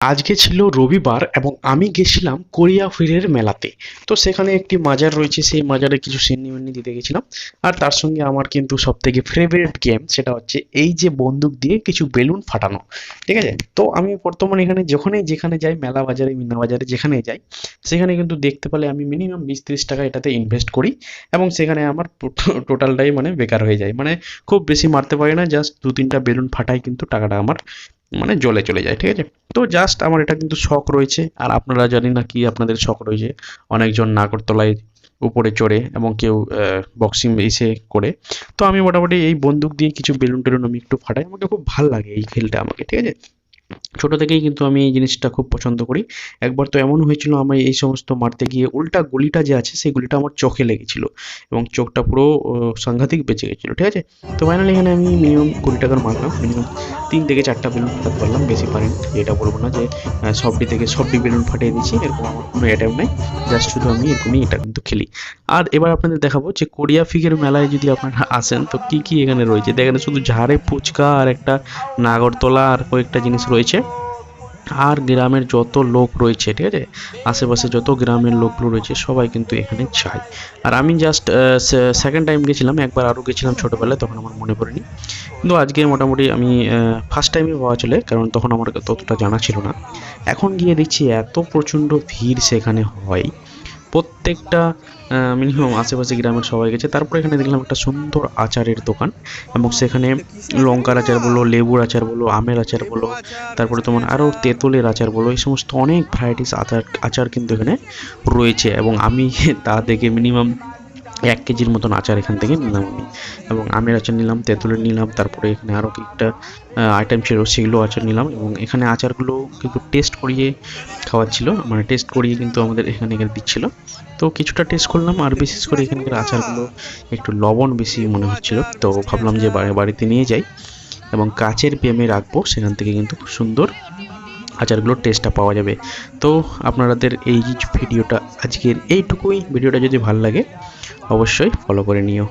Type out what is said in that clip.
আজকে ছিল রবিবার এবং আমি গেছিলাম কোরিয়া ফিরের মেলাতে। তো সেখানে একটি মাজার রয়েছে, সেই মাজারে কিছু সেন্নিমেন্নি দিতে গেছিলাম। আর তার সঙ্গে আমার কিন্তু সব থেকে ফেভারিট গেম সেটা হচ্ছে এই যে বন্দুক দিয়ে কিছু বেলুন ফাটানো। ঠিক আছে, তো আমি বর্তমানে এখানে যখনই যেখানে যাই, মেলা বাজারে মিনা বাজারে যেখানে যাই, সেখানে কিন্তু দেখতে পেলে আমি মিনিমাম 20-30 টাকা এটাতে ইনভেস্ট করি। এবং সেখানে আমার টোটালটাই মানে বেকার হয়ে যায়, মানে খুব বেশি মারতে পারি না, জাস্ট 2-3টা বেলুন ফাটাই কিন্তু টাকাটা আমার মানে জলে চলে যায়। ঠিক আছে, তো জাস্ট আমার এটা কিন্তু শখ রয়েছে। আর আপনারা জানি না কি আপনাদের শখ রয়েছে, অনেকজন নাগরতলায় উপরে চড়ে এবং কেউ বক্সিং এসে করে। তো আমি মোটামুটি এই বন্দুক দিয়ে কিছু বেলুন টেলুন আমি একটু ফাটাই, আমাকে খুব ভাল লাগে এই খেলটা আমাকে। ঠিক আছে, ছোট থেকেই কিন্তু আমি এই জিনিসটা খুব পছন্দ করি। একবার তো এমন হয়েছিল, আমি এই সমস্ত মারতে গিয়ে উল্টা গুলিটা যে আছে সেই গুলিটা আমার চোখে লেগেছিল এবং চোখটা পুরো সাংঘাতিক বেঁচে গেছিলো। ঠিক আছে, তো ফাইনালি এখানে আমি মিনিমাম 20 টাকার মারলাম, মিনিমাম 3 থেকে 4টা বেলুন ফাটাতে পারলাম, বেশি পারিনি। এটা বলবো না যে সবটি বেলুন ফাটিয়ে দিচ্ছি, এরকম আমার কোনো অ্যাটাইম নাই। জাস্ট শুধু আমি এরকমই এটা কিন্তু খেলি। আর এবার আপনাদের দেখাবো যে কোরিয়া ফিগের মেলায় যদি আপনারা আসেন তো কি কি এখানে রয়েছে। দেখেন শুধু ঝাড়ে ফুচকা আর একটা নাগরতলা আর কয়েকটা জিনিস রয়েছে। আর গ্রামের যত লোক রয়েছে, ঠিক আছে, আশেপাশে যত গ্রামের লোকগুলো রয়েছে সবাই কিন্তু এখানে যায়। আর আমি জাস্ট সেকেন্ড টাইম গেছিলাম, একবার আরও গেছিলাম ছোটোবেলায়, তখন আমার মনে পড়েনি। কিন্তু আজকে মোটামুটি আমি ফার্স্ট টাইমে পাওয়া চলে, কারণ তখন আমার ততটা জানা ছিল না। এখন গিয়ে দেখছি এত প্রচণ্ড ভিড় সেখানে হয়, প্রত্যেকটা মিনিমাম আশেপাশে গ্রামের সবাই গেছে। তারপরে এখানে দেখলাম একটা সুন্দর আচারের দোকান, এবং সেখানে লঙ্কার আচার বলো, লেবুর আচার বলো, আমের আচার বলো, তারপরে তোমার আরও তেঁতুলের আচার বলো, এই সমস্ত অনেক ভ্যারাইটিস আচার আচার কিন্তু এখানে রয়েছে। এবং আমি তা দেখে মিনিমাম 1 কেজির মতন আচার এখান থেকে নিলাম আমি। এবং আমের আচার নিলাম, তেঁতুলের নিলাম, তারপরে এখানে আরও একটা আইটেম ছিল সেগুলো আচার নিলাম। এবং এখানে আচারগুলো কিন্তু টেস্ট করিয়ে খাওয়াচ্ছিল, মানে টেস্ট করিয়ে কিন্তু আমাদের এখানে দিচ্ছিল। তো কিছুটা টেস্ট করলাম, আর বিশেষ করে এখানকার আচারগুলো একটু লবণ বেশি মনে হচ্ছিল, তো ভাবলাম যে বাড়িতে নিয়ে যাই এবং কাচের পেমে রাখবো, সেখান থেকে কিন্তু খুব সুন্দর আচারগুলোর টেস্টটা পাওয়া যাবে। তো আপনাদের এই ভিডিওটা আজকের এইটুকুই। ভিডিওটা যদি ভালো লাগে অবশ্যই ফলো করে নিও।